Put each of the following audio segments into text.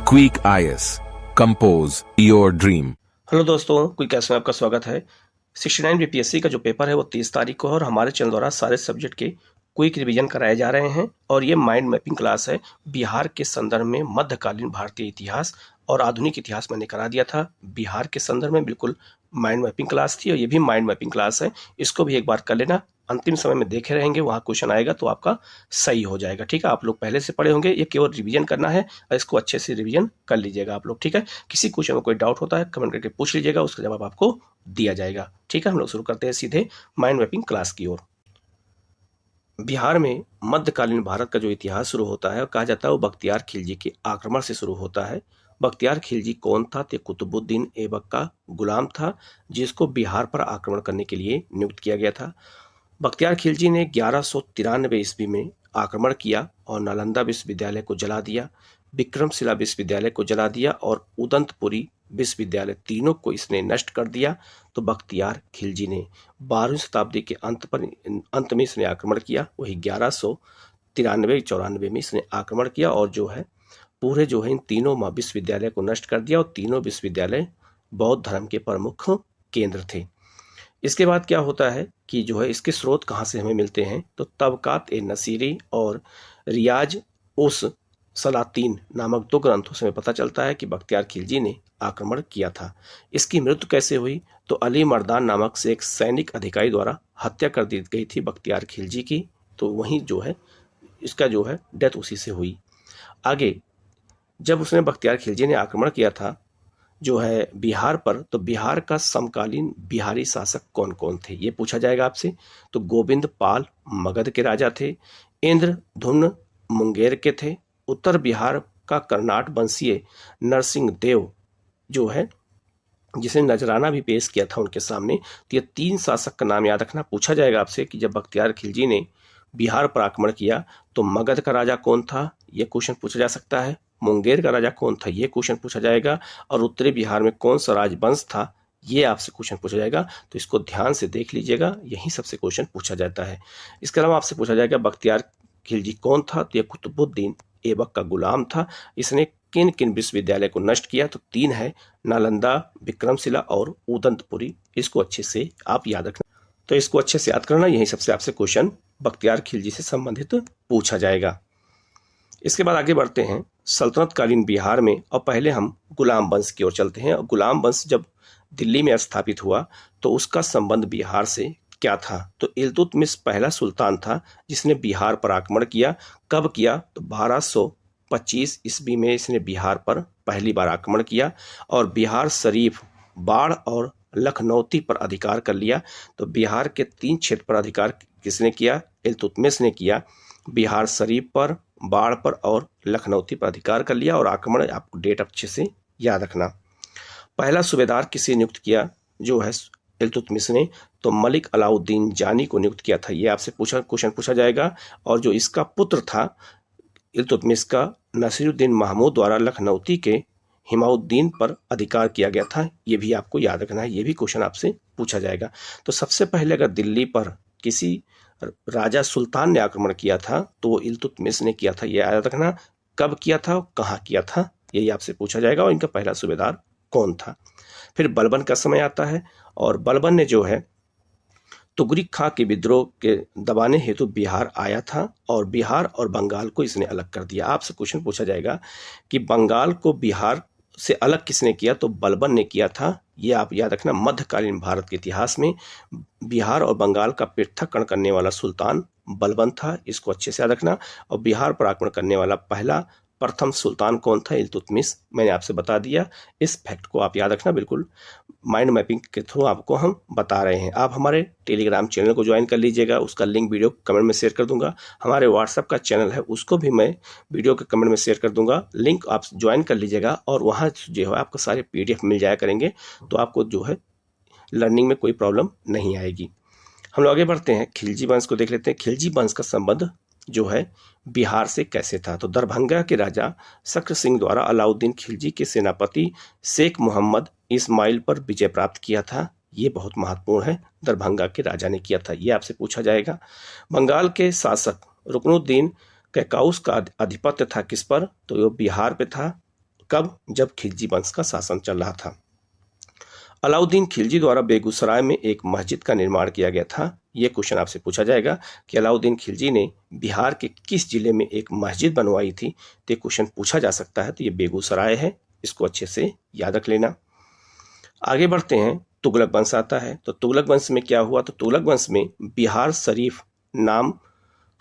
Quick IAS compose your dream. Hello दोस्तों, quick IAS में आपका स्वागत है। 69 बीपीएससी का जो पेपर है वो 30 तारीख को है और हमारे चैनल द्वारा सारे सब्जेक्ट के क्विक रिवीजन कराए जा रहे हैं। और ये माइंड मैपिंग क्लास है। बिहार के संदर्भ में मध्यकालीन भारतीय इतिहास और आधुनिक इतिहास मैंने करा दिया था। बिहार के संदर्भ में बिल्कुल माइंड मैपिंग क्लास थी और ये भी माइंड मैपिंग क्लास है। इसको भी एक बार कर लेना, अंतिम समय में देखे रहेंगे, वहाँ क्वेश्चन आएगा तो आपका सही हो जाएगा। ठीक है, आप लोग पहले से पढ़े होंगे, ये केवल रिवीजन करना है और इसको अच्छे से रिवीजन कर लीजिएगा आप लोग। ठीक है, किसी क्वेश्चन में कोई डाउट होता है कमेंट करके पूछ लीजिएगा, उसका जवाब आपको दिया जाएगा। ठीक है, हम लोग शुरू करते हैं सीधे माइंड मैपिंग क्लास की ओर। बिहार में मध्यकालीन भारत का जो इतिहास शुरू होता है और कहा जाता है वो बख्तियार खिलजी के आक्रमण से शुरू होता है। बख्तियार खिलजी कौन था? तो कुतुबुद्दीन ऐबक का गुलाम था जिसको बिहार पर आक्रमण करने के लिए नियुक्त किया गया था। बख्तियार खिलजी ने 1193 ईस्वी में आक्रमण किया और नालंदा विश्वविद्यालय को जला दिया, विक्रमशिला विश्वविद्यालय को जला दिया और उदंतपुरी विश्वविद्यालय, तीनों को इसने नष्ट कर दिया। तो बख्तियार खिलजी ने 12वीं शताब्दी के अंत में इसने आक्रमण किया, वही 1193-94 में इसने आक्रमण किया और जो है पूरे जो है इन तीनों विश्वविद्यालय को नष्ट कर दिया और तीनों विश्वविद्यालय बौद्ध धर्म के प्रमुख केंद्र थे। इसके बाद क्या होता है कि जो है इसके स्रोत कहाँ से हमें मिलते हैं? तो तबकात ए नसीरी और रियाज उस सलातीन नामक दो ग्रंथों से हमें पता चलता है कि बख्तियार खिलजी ने आक्रमण किया था। इसकी मृत्यु कैसे हुई? तो अली मर्दान नामक से एक सैनिक अधिकारी द्वारा हत्या कर दी गई थी बख्तियार खिलजी की, तो वहीं जो है इसका जो है डेथ उसी से हुई। आगे जब उसने बख्तियार खिलजी ने आक्रमण किया था जो है बिहार पर, तो बिहार का समकालीन बिहारी शासक कौन कौन थे ये पूछा जाएगा आपसे। तो गोविंद पाल मगध के राजा थे, इंद्रधुम्न मुंगेर के थे, उत्तर बिहार का कर्नाट वंशीय नरसिंह देव जो है जिसने नजराना भी पेश किया था उनके सामने। तो ये 3 शासक का नाम याद रखना। पूछा जाएगा आपसे कि जब बख्तियार खिलजी ने बिहार पर आक्रमण किया तो मगध का राजा कौन था, ये क्वेश्चन पूछा जा सकता है। मुंगेर का राजा कौन था, ये क्वेश्चन पूछा जाएगा। और उत्तरी बिहार में कौन सा राजवंश था, ये आपसे क्वेश्चन पूछा जाएगा। तो इसको ध्यान से देख लीजिएगा, यही सबसे क्वेश्चन पूछा जाता है। इसके अलावा आपसे पूछा जाएगा बख्तियार खिलजी कौन था? तो ये कुतुबुद्दीन ऐबक का गुलाम था। इसने किन किन विश्वविद्यालय को नष्ट किया? तो 3 है, नालंदा, विक्रमशिला और उदंतपुरी। इसको अच्छे से आप याद रखना। तो इसको अच्छे से याद करना, यही सबसे आपसे क्वेश्चन बख्तियार खिलजी से संबंधित पूछा जाएगा। इसके बाद आगे बढ़ते हैं सल्तनतकालीन बिहार में, और पहले हम गुलाम वंश की ओर चलते हैं। गुलाम वंश जब दिल्ली में स्थापित हुआ तो उसका संबंध बिहार से क्या था? तो इल्तुतमिश पहला सुल्तान था जिसने बिहार पर आक्रमण किया। कब किया? तो 1225 ईस्वी में इसने बिहार पर पहली बार आक्रमण किया और बिहार शरीफ, बाढ़ और लखनौती पर अधिकार कर लिया। तो बिहार के 3 क्षेत्र पर अधिकार किसने किया? इल्तुतमिश ने किया। बिहार शरीफ पर, बाढ़ पर और लखनौती पर अधिकार कर लिया। और आक्रमण आपको डेट अच्छे से याद रखना। पहला सूबेदार किसे नियुक्त किया जो है इल्तुतमिश ने? तो मलिक अलाउद्दीन जानी को नियुक्त किया था। ये आपसे क्वेश्चन पूछा जाएगा। और जो इसका पुत्र था इल्तुतमिश का, नसीरुद्दीन महमूद द्वारा लखनौती के हिमाउद्दीन पर अधिकार किया गया था। ये भी आपको याद रखना है, ये भी क्वेश्चन आपसे पूछा जाएगा। तो सबसे पहले अगर दिल्ली पर किसी राजा सुल्तान ने आक्रमण किया था तो वो इल्तुतमिश ने किया था, ये याद रखना। कब किया था, कहाँ किया था, यही आपसे पूछा जाएगा। और इनका पहला सूबेदार कौन था? फिर बलबन का समय आता है और बलबन ने जो है तुगरिक खां के विद्रोह के दबाने हेतु बिहार आया था और बिहार और बंगाल को इसने अलग कर दिया। आपसे क्वेश्चन पूछा जाएगा कि बंगाल को बिहार से अलग किसने किया? तो बलबन ने किया था। ये आप याद रखना। मध्यकालीन भारत के इतिहास में बिहार और बंगाल का पृथक्करण करने वाला सुल्तान बलबन था, इसको अच्छे से याद रखना। और बिहार पर आक्रमण करने वाला प्रथम सुल्तान कौन था? इल्तुतमिश। मैंने आपसे बता दिया, इस फैक्ट को आप याद रखना। बिल्कुल माइंड मैपिंग के थ्रू आपको हम बता रहे हैं। आप हमारे टेलीग्राम चैनल को ज्वाइन कर लीजिएगा, उसका लिंक वीडियो कमेंट में शेयर कर दूंगा। हमारे व्हाट्सएप का चैनल है, उसको भी मैं वीडियो के कमेंट में शेयर कर दूंगा। लिंक आप ज्वाइन कर लीजिएगा और वहाँ जो है आपको सारे PDF मिल जाया करेंगे, तो आपको जो है लर्निंग में कोई प्रॉब्लम नहीं आएगी। हम लोग आगे बढ़ते हैं, खिलजी वंश को देख लेते हैं। खिलजी वंश का संबंध जो है बिहार से कैसे था? तो दरभंगा के राजा शक्र सिंह द्वारा अलाउद्दीन खिलजी के सेनापति शेख मोहम्मद इस्माइल पर विजय प्राप्त किया था। ये बहुत महत्वपूर्ण है, दरभंगा के राजा ने किया था, ये आपसे पूछा जाएगा। बंगाल के शासक रुकनुद्दीन कैकाउस का आधिपत्य था किस पर? तो वो बिहार पे था। कब? जब खिलजी वंश का शासन चल रहा था। अलाउद्दीन खिलजी द्वारा बेगूसराय में एक मस्जिद का निर्माण किया गया था। ये क्वेश्चन आपसे पूछा जाएगा कि अलाउद्दीन खिलजी ने बिहार के किस जिले में एक मस्जिद बनवाई थी। तो ये क्वेश्चन पूछा जा सकता है। तो ये बेगूसराय है, इसको अच्छे से याद रख लेना। आगे बढ़ते हैं, तुगलक वंश आता है। तो तुगलक वंश में क्या हुआ? तो तुगलक वंश में बिहार शरीफ नाम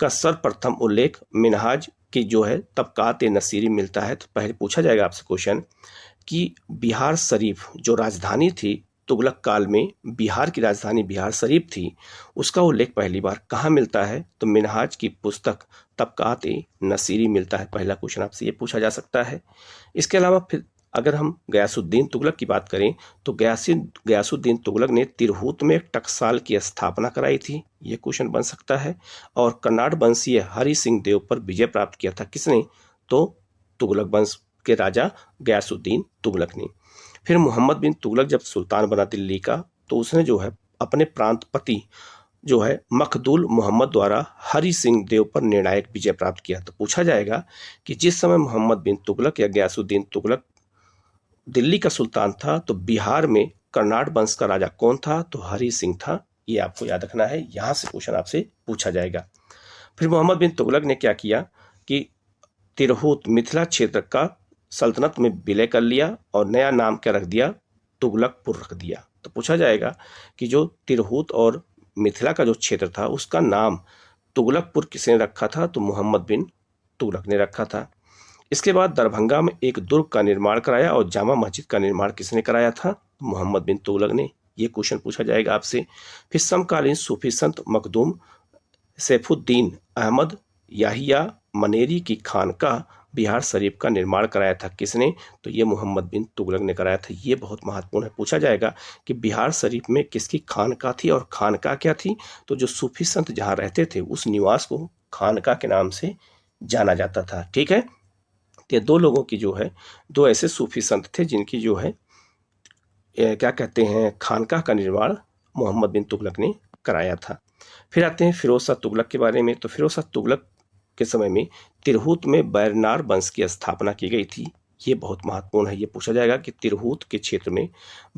का सर्वप्रथम उल्लेख मिनहाज की जो है तबकात नसीरी मिलता है। तो पहले पूछा जाएगा आपसे क्वेश्चन कि बिहार शरीफ जो राजधानी थी तुगलक काल में, बिहार की राजधानी बिहार शरीफ थी, उसका उल्लेख पहली बार कहाँ मिलता है? तो मिनहाज की पुस्तक तबकात नसीरी मिलता है। पहला क्वेश्चन आपसे ये पूछा जा सकता है। इसके अलावा फिर अगर हम गयासुद्दीन तुगलक की बात करें तो गयासुद्दीन तुगलक ने तिरहुत में एक टकसाल की स्थापना कराई थी। ये क्वेश्चन बन सकता है। और कन्नाड वंशीय हरि सिंह देव पर विजय प्राप्त किया था किसने? तो तुगलक वंश के राजा गयासुद्दीन तुगलक ने। फिर मोहम्मद बिन तुगलक जब सुल्तान बना दिल्ली का, तो उसने जो है अपने प्रांतपति जो है मखदूल मोहम्मद द्वारा हरि सिंह देव पर निर्णायक विजय प्राप्त किया। तो पूछा जाएगा कि जिस समय मोहम्मद बिन तुगलक या गयासुद्दीन तुगलक दिल्ली का सुल्तान था, तो बिहार में कर्नाड वंश का राजा कौन था? तो हरि सिंह था। ये आपको याद रखना है, यहां से क्वेश्चन आपसे पूछा जाएगा। फिर मोहम्मद बिन तुगलक ने क्या किया कि तिरहुत मिथिला क्षेत्र का सल्तनत में विलय कर लिया और नया नाम क्या रख दिया? तुगलकपुर रख दिया। तो पूछा जाएगा कि जो तिरहुत और मिथिला का जो क्षेत्र था उसका नाम तुगलकपुर किसने रखा था? तो मोहम्मद बिन तुगलक ने रखा था। इसके बाद दरभंगा में एक दुर्ग का निर्माण कराया और जामा मस्जिद का निर्माण किसने कराया था? मोहम्मद बिन तुगलक ने। ये क्वेश्चन पूछा जाएगा आपसे। फिर समकालीन सूफी संत मखदूम सैफुद्दीन अहमद याहिया मनेरी की खानकाह बिहार शरीफ का निर्माण कराया था किसने? तो ये मोहम्मद बिन तुगलक ने कराया था। ये बहुत महत्वपूर्ण है। पूछा जाएगा कि बिहार शरीफ में किसकी खानकाह थी और खानकाह क्या थी? तो जो सूफी संत जहाँ रहते थे उस निवास को खानकाह के नाम से जाना जाता था। ठीक है, ये दो लोगों की जो है, दो ऐसे सूफी संत थे जिनकी जो है क्या कहते हैं खानकाह का निर्माण मोहम्मद बिन तुगलक ने कराया था। फिर आते हैं फिरोज शाह तुगलक के बारे में। तो फिरोज शाह तुगलक के समय में तिरहुत में बैरनार वंश की स्थापना की गई थी। ये बहुत महत्वपूर्ण है। ये पूछा जाएगा कि तिरहुत के क्षेत्र में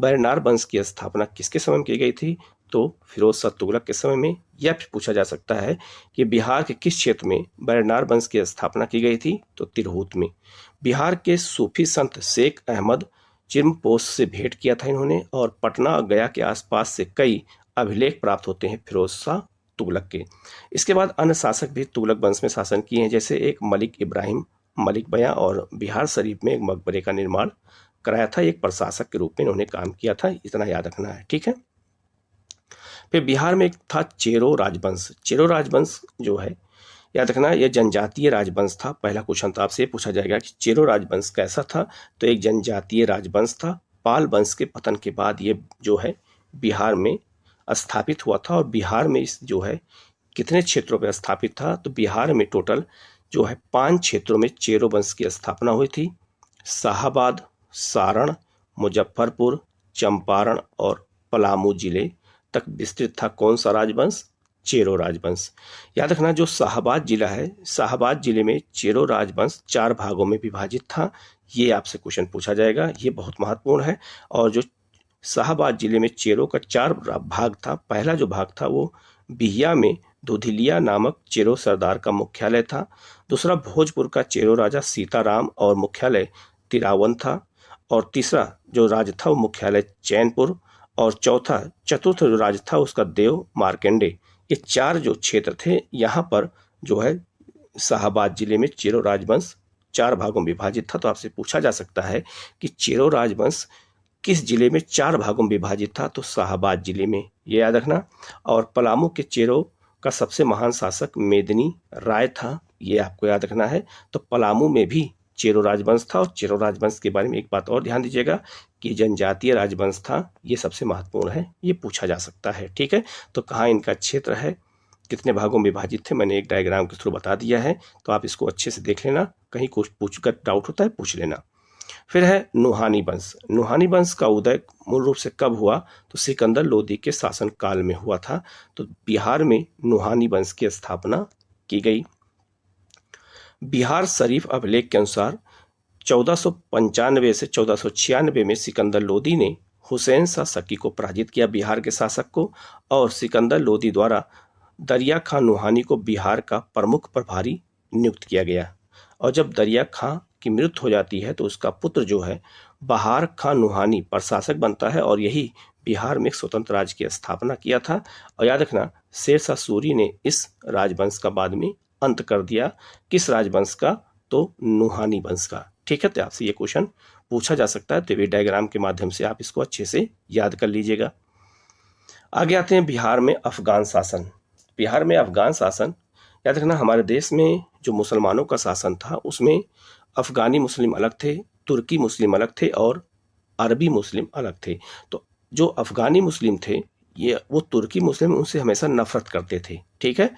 बैरनार वंश की स्थापना किसके समय में की गई थी? तो फिरोज शाह तुगलक के समय में। यह भी पूछा जा सकता है कि बिहार के किस क्षेत्र में बैरनार वंश की स्थापना की गई थी? तो तिरहुत में। बिहार के सूफी संत शेख अहमद चिरमपोश से भेंट किया था इन्होंने, और पटना और गया के आसपास से कई अभिलेख प्राप्त होते हैं फिरोज शाह तुगलक के। इसके बाद अन्य शासक भी तुगलक वंश में शासन किए हैं, जैसे एक मलिक इब्राहिम मलिक बयां, और बिहार शरीफ में एक मकबरे का निर्माण कराया था। एक प्रशासक के रूप में इन्होंने काम किया था। इतना याद रखना है। ठीक है, फिर बिहार में एक था चेरो राजवंश। चेरो राजवंश जो है याद रखना, यह जनजातीय राजवंश था। पहला क्वेश्चन तो आपसे पूछा जाएगा कि चेरो राजवंश कैसा था? तो एक जनजातीय राजवंश था। पाल वंश के पतन के बाद ये जो है बिहार में स्थापित हुआ था। और बिहार में इस जो है कितने क्षेत्रों पर स्थापित था? तो बिहार में टोटल जो है 5 क्षेत्रों में चेरो वंश की स्थापना हुई थी। शाहाबाद, सारण, मुजफ्फरपुर, चंपारण और पलामू जिले तक विस्तृत था कौन सा राजवंश? चेरो राजवंश। याद रखना, जो शाहाबाद जिला है, शाहाबाद जिले में चेरो राजवंश 4 भागों में विभाजित था। ये आपसे क्वेश्चन पूछा जाएगा, ये बहुत महत्वपूर्ण है। और जो शाहाबाद जिले में चेरो का 4 भाग था, पहला जो भाग था वो बिहिया में दुधिलिया नामक चेरो सरदार का मुख्यालय था। दूसरा भोजपुर का चेरो राजा सीताराम और मुख्यालय तिरावन था। और तीसरा जो राज था वो मुख्यालय चैनपुर। और चतुर्थ जो राज था उसका देव मार्केंडे। ये 4 जो क्षेत्र थे, यहाँ पर जो है शाहाबाद जिले में चेरो राजवंश 4 भागों में विभाजित था। तो आपसे पूछा जा सकता है कि चेरो राजवंश किस जिले में 4 भागों में विभाजित था? तो शाहाबाद जिले में। ये याद रखना। और पलामू के चेरो का सबसे महान शासक मेदिनी राय था। ये आपको याद रखना है। तो पलामू में भी चेरो राजवंश था। और चेरो राजवंश के बारे में एक बात और ध्यान दीजिएगा कि जनजातीय राजवंश था। ये सबसे महत्वपूर्ण है, ये पूछा जा सकता है। ठीक है, तो कहाँ इनका क्षेत्र है, कितने भागों में विभाजित थे, मैंने एक डायग्राम के थ्रू बता दिया है। तो आप इसको अच्छे से देख लेना, कहीं कुछ पूछकर डाउट होता है पूछ लेना। फिर है नुहानी वंश। नुहानी वंश का उदय मूल रूप से कब हुआ? तो सिकंदर लोदी के शासन काल में हुआ था। तो बिहार में नुहानी वंश की स्थापना की गई। बिहार शरीफ अभिलेख के अनुसार 1495 से 1496 में सिकंदर लोदी ने हुसैन शाह शकी को पराजित किया, बिहार के शासक को, और सिकंदर लोदी द्वारा दरिया खां नुहानी को बिहार का प्रमुख प्रभारी नियुक्त किया गया। और जब दरिया खां की मृत्यु हो जाती है तो उसका पुत्र जो है बहार खां नुहानी प्रशासक बनता है और यही बिहार में एक स्वतंत्र राज्य की स्थापना किया था। और याद रखना, शेरशाह सूरी ने इस राजवंश का बाद में अंत कर दिया। किस राजवंश का? तो नुहानी वंश का। ठीक है, तो आपसे ये क्वेश्चन पूछा जा सकता है, तो वे डायग्राम के माध्यम से आप इसको अच्छे से याद कर लीजिएगा। आगे आते हैं बिहार में अफगान शासन। बिहार में अफगान शासन, याद रखना, हमारे देश में जो मुसलमानों का शासन था उसमें अफगानी मुस्लिम अलग थे, तुर्की मुस्लिम अलग थे और अरबी मुस्लिम अलग थे। तो जो अफगानी मुस्लिम थे वो तुर्की मुस्लिम उनसे हमेशा नफरत करते थे। ठीक है,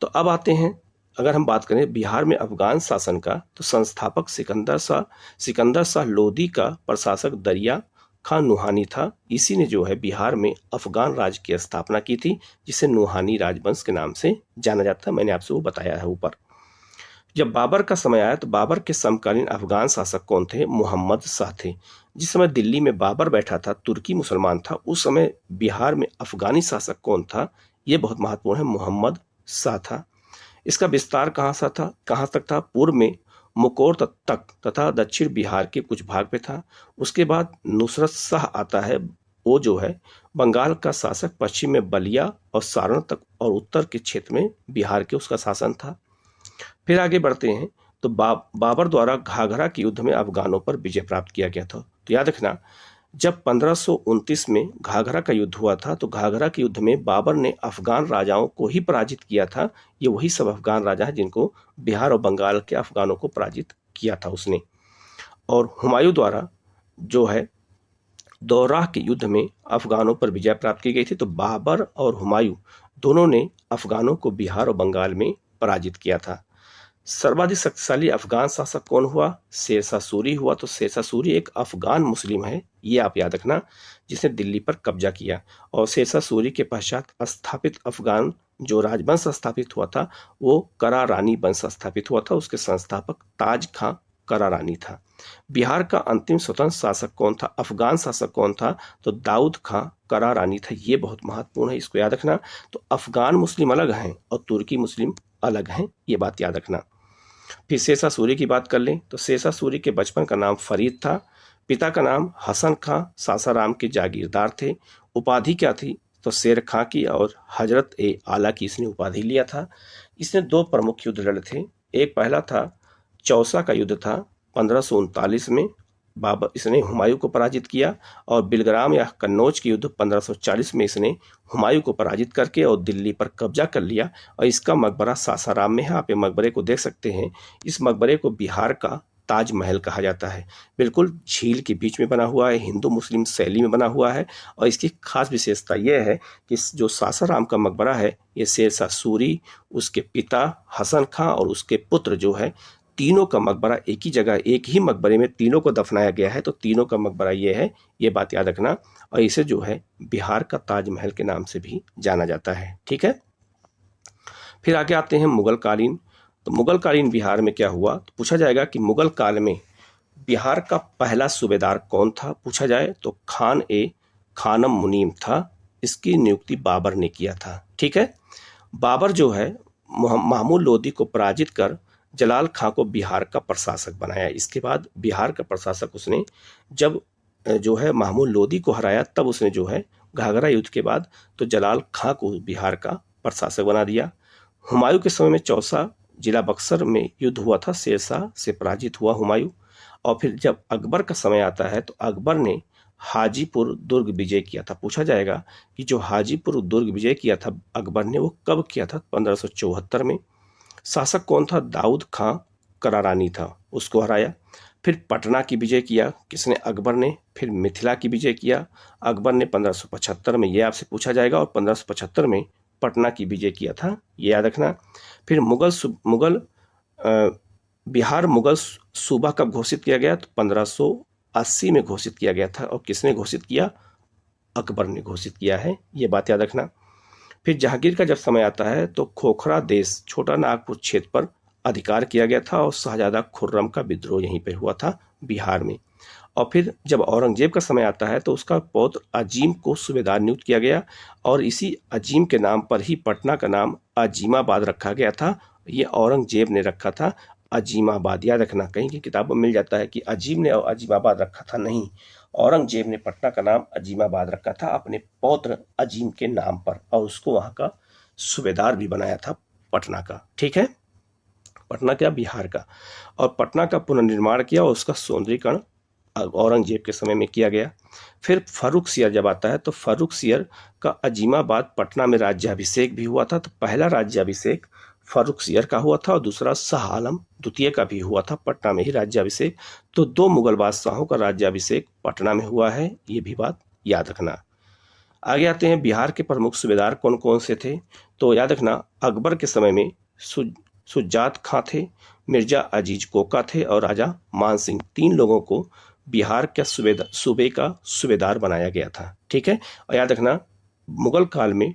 तो अब आते हैं, अगर हम बात करें बिहार में अफगान शासन का, तो संस्थापक सिकंदर शाह लोदी का प्रशासक दरिया खां नुहानी था। इसी ने जो है बिहार में अफगान राज्य की स्थापना की थी, जिसे नुहानी राजवंश के नाम से जाना जाता है। मैंने आपसे वो बताया है ऊपर। जब बाबर का समय आया तो बाबर के समकालीन अफगान शासक कौन थे? मोहम्मद शाह थे। जिस समय दिल्ली में बाबर बैठा था, तुर्की मुसलमान था, उस समय बिहार में अफगानी शासक कौन था? ये बहुत महत्वपूर्ण है, मोहम्मद शाह था। इसका विस्तार कहाँ तक था? पूर्व में मुकोर तक तथा दक्षिण बिहार के कुछ भाग पे था। उसके बाद नुसरत शाह आता है, वो जो है बंगाल का शासक, पश्चिम में बलिया और सारण तक और उत्तर के क्षेत्र में बिहार के उसका शासन था। फिर आगे बढ़ते हैं, तो बाबर द्वारा घाघरा के युद्ध में अफगानों पर विजय प्राप्त किया गया था। तो याद रखना, जब 1529 में घाघरा का युद्ध हुआ था तो घाघरा के युद्ध में बाबर ने अफगान राजाओं को ही पराजित किया था। ये वही सब अफगान राजा हैं जिनको बिहार और बंगाल के अफगानों को पराजित किया था उसने। और हुमायूं द्वारा जो है दोराह के युद्ध में अफगानों पर विजय प्राप्त की गई थी। तो बाबर और हुमायूं दोनों ने अफगानों को बिहार और बंगाल में पराजित किया था। सर्वाधिक शक्तिशाली अफगान शासक कौन हुआ? शेरशाह सूरी हुआ। तो शेरशाह सूरी एक अफगान मुस्लिम है, ये आप याद रखना, जिसने दिल्ली पर कब्जा किया। और शेरशाह सूरी के पश्चात स्थापित अफगान जो राजवंश स्थापित हुआ था वो करा रानी वंश स्थापित हुआ था। उसके संस्थापक ताज खां करा रानी था। बिहार का अंतिम स्वतंत्र शासक कौन था? अफगान शासक कौन था? तो दाऊद खां करा रानी था। ये बहुत महत्वपूर्ण है, इसको याद रखना। तो अफगान मुस्लिम अलग हैं और तुर्की मुस्लिम अलग हैं, ये बात याद रखना। फिर शेरशाह सूरी की बात कर लें तो शेरशाह सूरी के बचपन का नाम फरीद था। पिता का नाम हसन खां सासाराम के जागीरदार थे। उपाधि क्या थी? तो शेर खां की और हजरत ए आला की इसने उपाधि लिया था। इसने दो प्रमुख युद्ध लड़े थे। एक पहला था चौसा का युद्ध था 1539 में, बाबर इसने हुमायूं को पराजित किया। और बिलग्राम या कन्नौज के युद्ध 1540 में इसने हुमायूं को पराजित करके और दिल्ली पर कब्जा कर लिया। और इसका मकबरा सासाराम में है, आप ये मकबरे को देख सकते हैं। इस मकबरे को बिहार का ताजमहल कहा जाता है। बिल्कुल झील के बीच में बना हुआ है, हिंदू मुस्लिम शैली में बना हुआ है। और इसकी खास विशेषता यह है कि जो सासाराम का मकबरा है ये शेरशाह सूरी, उसके पिता हसन खां और उसके पुत्र जो है, तीनों का मकबरा एक ही जगह, एक ही मकबरे में तीनों को दफनाया गया है। तो तीनों का मकबरा ये है, ये बात याद रखना। और इसे जो है बिहार का ताजमहल के नाम से भी जाना जाता है। ठीक है, फिर आगे आते हैं मुगल कालीन। तो मुगल कालीन बिहार में क्या हुआ? तो पूछा जाएगा कि मुगल काल में बिहार का पहला सूबेदार कौन था? पूछा जाए तो खानम मुनीम था। इसकी नियुक्ति बाबर ने किया था। ठीक है, बाबर जो है महमूद लोदी को पराजित कर जलाल खां को बिहार का प्रशासक बनाया। इसके बाद बिहार का प्रशासक उसने जब जो है महमूद लोदी को हराया, तब उसने जो है घाघरा युद्ध के बाद तो जलाल खां को बिहार का प्रशासक बना दिया। हुमायूं के समय में चौसा जिला बक्सर में युद्ध हुआ था, शेरशाह से पराजित हुआ हुमायूं। और फिर जब अकबर का समय आता है तो अकबर ने हाजीपुर दुर्ग विजय किया था। पूछा जाएगा कि जो हाजीपुर दुर्ग विजय किया था अकबर ने, वो कब किया था? 1574 में। शासक कौन था? दाऊद खां करारानी था, उसको हराया। फिर पटना की विजय किया किसने? अकबर ने। फिर मिथिला की विजय किया अकबर ने 1575 में, ये आपसे पूछा जाएगा। और 1575 में पटना की विजय किया था, ये याद रखना। फिर बिहार मुगल सूबा कब घोषित किया गया? तो 1580 में घोषित किया गया था। और किसने घोषित किया? अकबर ने घोषित किया है, ये बात याद रखना। फिर जहांगीर का जब समय आता है तो खोखरा देश छोटा नागपुर क्षेत्र पर अधिकार किया गया था और शाहजादा खुर्रम का विद्रोह यहीं पे हुआ था बिहार में। और फिर जब औरंगजेब का समय आता है तो उसका पौत्र अजीम को सूबेदार नियुक्त किया गया और इसी अजीम के नाम पर ही पटना का नाम अजीमाबाद रखा गया था। ये औरंगजेब ने रखा था अजीमाबाद, याद रखना, कहीं की किताबों में मिल जाता है कि अजीम ने अजीमाबाद रखा था, नहीं, औरंगजेब ने पटना का नाम अजीमाबाद रखा था अपने पौत्र अजीम के नाम पर और उसको वहां का सूबेदार भी बनाया था पटना का। ठीक है, पटना क्या, बिहार का। और पटना का पुनर्निर्माण किया और उसका सौंदर्यीकरण औरंगजेब के समय में किया गया। फिर फर्रुखसियर जब आता है तो फर्रुखसियर का अजीमाबाद पटना में राज्याभिषेक भी हुआ था। तो पहला राज्याभिषेक फर्रुखसियर का हुआ था और दूसरा शाह आलम द्वितीय का भी हुआ था, पटना में ही राज्याभिषेक। तो 2 मुगल बादशाहों का राज्याभिषेक पटना में हुआ है, ये भी बात याद रखना। आगे आते हैं, बिहार के प्रमुख सूबेदार कौन कौन से थे। तो याद रखना, अकबर के समय में सुजात खां थे, मिर्जा अजीज कोका थे और राजा मान सिंह, 3 लोगों को बिहार के सूबे का सूबेदार बनाया गया था। ठीक है, और याद रखना मुगल काल में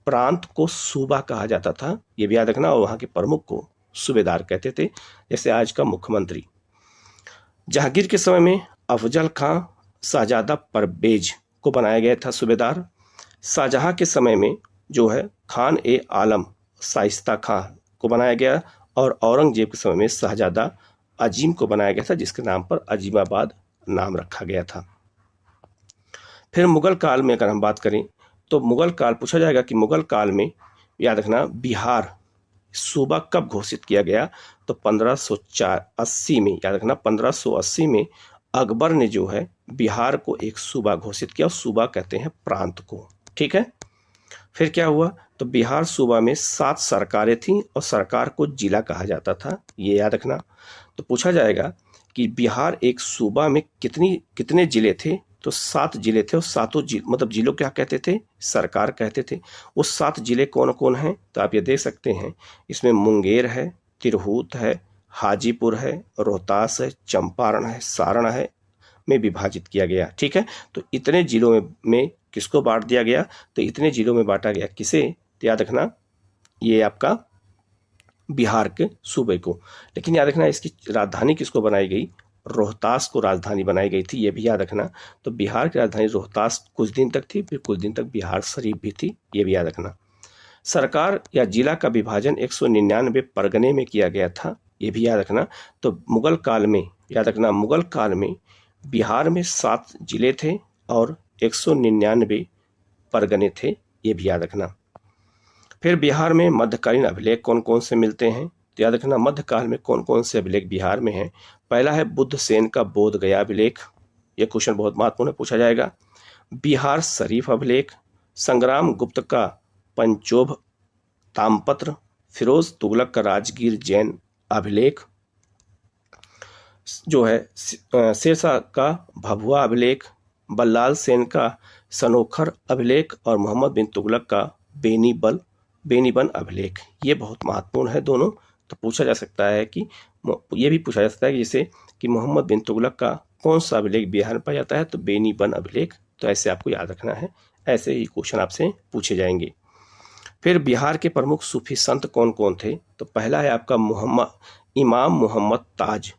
प्रांत को सूबा कहा जाता था, ये भी याद रखना, और वहां के प्रमुख को सूबेदार कहते थे, जैसे आज का मुख्यमंत्री। जहांगीर के समय में अफजल खां शाहजादा परवेज को बनाया गया था सूबेदार। शाहजहां के समय में जो है खान ए आलम शाइस्ता खां को बनाया गया और औरंगजेब के समय में शाहजादा अजीम को बनाया गया था, जिसके नाम पर अजीमाबाद नाम रखा गया था। फिर मुगल काल में अगर हम बात करें तो मुगल काल पूछा जाएगा कि मुगल काल में याद रखना बिहार सूबा कब घोषित किया गया। तो 1580 में, याद रखना 1580 में अकबर ने जो है बिहार को एक सूबा घोषित किया, सूबा कहते हैं प्रांत को। ठीक है, फिर क्या हुआ, तो बिहार सूबा में 7 सरकारें थीं और सरकार को जिला कहा जाता था, ये याद रखना। तो पूछा जाएगा कि बिहार एक सूबा में कितने जिले थे। तो 7 जिले थे और सातों मतलब जिलों क्या कहते थे, सरकार कहते थे। वो 7 जिले कौन कौन हैं, तो आप ये देख सकते हैं, इसमें मुंगेर है, तिरहुत है, हाजीपुर है, रोहतास है, चंपारण है, सारण है में विभाजित किया गया। ठीक है, तो इतने जिलों में किसको बांट दिया गया, तो इतने जिलों में बांटा गया किसे, तो याद रखना ये आपका बिहार के सूबे को। लेकिन याद रखना इसकी राजधानी किसको बनाई गई, रोहतास को राजधानी बनाई गई थी, ये भी याद रखना। तो बिहार की राजधानी रोहतास कुछ दिन तक थी, फिर कुछ दिन तक बिहार शरीफ भी थी, ये भी याद रखना। सरकार या जिला का विभाजन 199 परगने में किया गया था, ये भी याद रखना। तो मुगल काल में, याद रखना, मुगल काल में बिहार में 7 जिले थे और 199 परगने थे, ये भी याद रखना। फिर बिहार में मध्यकालीन अभिलेख कौन कौन से मिलते हैं, तो याद रखना मध्यकाल में कौन कौन से अभिलेख बिहार में हैं। पहला है बुद्ध सेन का बोध गया अभिलेख, यह क्वेश्चन बहुत महत्वपूर्ण पूछा जाएगा। बिहार शरीफ अभिलेख, संग्राम गुप्त का पंचोभ तामपत्र, फिरोज तुगलक का राजगीर जैन अभिलेख, जो है शेरशाह का भभुआ अभिलेख, बल्लाल सेन का सनोखर अभिलेख और मोहम्मद बिन तुगलक का बेनीबन अभिलेख। ये बहुत महत्वपूर्ण है दोनों। तो पूछा जा सकता है कि ये भी पूछा जा सकता है कि जैसे कि मोहम्मद बिन तुगलक का कौन सा अभिलेख बिहार में पाया जाता है, तो बेनीबन अभिलेख। तो ऐसे आपको याद रखना है, ऐसे ही क्वेश्चन आपसे पूछे जाएंगे। फिर बिहार के प्रमुख सूफी संत कौन कौन थे, तो पहला है आपका इमाम मोहम्मद ताज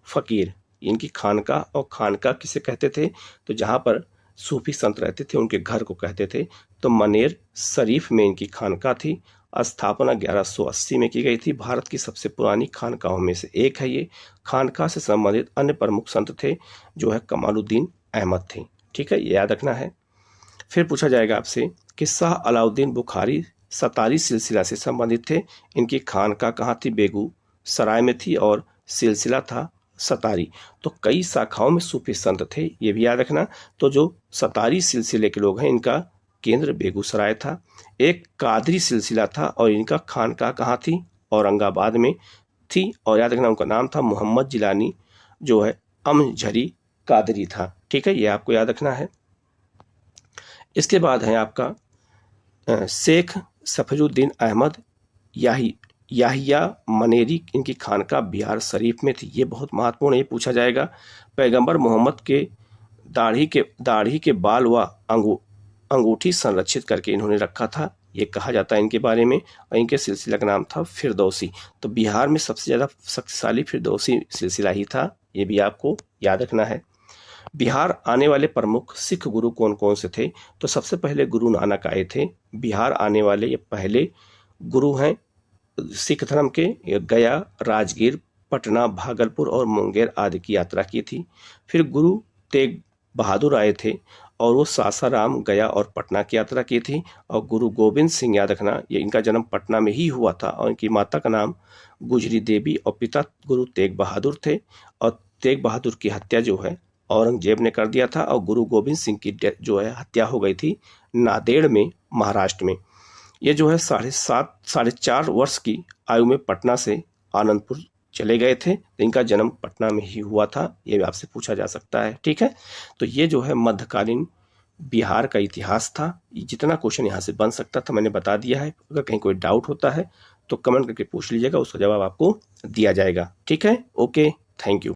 फकीर, इनकी खानका, और खानका किसे कहते थे, तो जहाँ पर सूफी संत रहते थे उनके घर को कहते थे। तो मनेर शरीफ में इनकी खानका थी, स्थापना 1180 में की गई थी, भारत की सबसे पुरानी खानकाओं में से एक है ये। खानका से संबंधित अन्य प्रमुख संत थे जो है कमालुद्दीन अहमद थे। ठीक है, ये याद रखना है। फिर पूछा जाएगा आपसे कि शाह अलाउद्दीन बुखारी सतारी सिलसिला से संबंधित थे, इनकी खानका कहाँ थी, बेगूसराय में थी और सिलसिला था सतारी। तो कई शाखाओं में सूफी संत थे, ये भी याद रखना। तो जो सतारी सिलसिले के लोग हैं इनका केंद्र बेगूसराय था। एक कादरी सिलसिला था और इनका खानका कहाँ थी, औरंगाबाद में थी, और याद रखना उनका नाम था मोहम्मद जिलानी, जो है अमझरी कादरी था। ठीक है, ये आपको याद रखना है। इसके बाद है आपका शेख सफीरुद्दीन अहमद याहिया मनेरी, इनकी खानका बिहार शरीफ में थी, ये बहुत महत्वपूर्ण, ये पूछा जाएगा। पैगंबर मोहम्मद के दाढ़ी के बाल व अंगूठी संरक्षित करके इन्होंने रखा था, ये कहा जाता है इनके बारे में, और इनके सिलसिला का नाम था फिरदौसी। तो बिहार में सबसे ज़्यादा शक्तिशाली फिरदौसी सिलसिला ही था, ये भी आपको याद रखना है। बिहार आने वाले प्रमुख सिख गुरु कौन कौन से थे? तो सबसे पहले गुरु नानक आए थे। बिहार आने वाले ये पहले गुरु हैं सिख धर्म के। ये गया, राजगीर, पटना, भागलपुर और मुंगेर आदि की यात्रा की थी। फिर गुरु तेग बहादुर आए थे और वो सासाराम, गया और पटना की यात्रा की थी। और गुरु गोविंद सिंह, याद रखना, ये इनका जन्म पटना में ही हुआ था और इनकी माता का नाम गुजरी देवी और पिता गुरु तेग बहादुर थे। और तेग बहादुर की हत्या जो है औरंगजेब ने कर दिया था और गुरु गोविंद सिंह की जो है हत्या हो गई थी नांदेड़ में, महाराष्ट्र में। ये जो है 4.5 वर्ष की आयु में पटना से आनंदपुर चले गए थे। तो इनका जन्म पटना में ही हुआ था, ये भी आपसे पूछा जा सकता है। ठीक है, तो ये जो है मध्यकालीन बिहार का इतिहास था। जितना क्वेश्चन यहाँ से बन सकता था मैंने बता दिया है। अगर कहीं कोई डाउट होता है तो कमेंट करके पूछ लीजिएगा, उसका जवाब आपको दिया जाएगा। ठीक है, ओके, थैंक यू।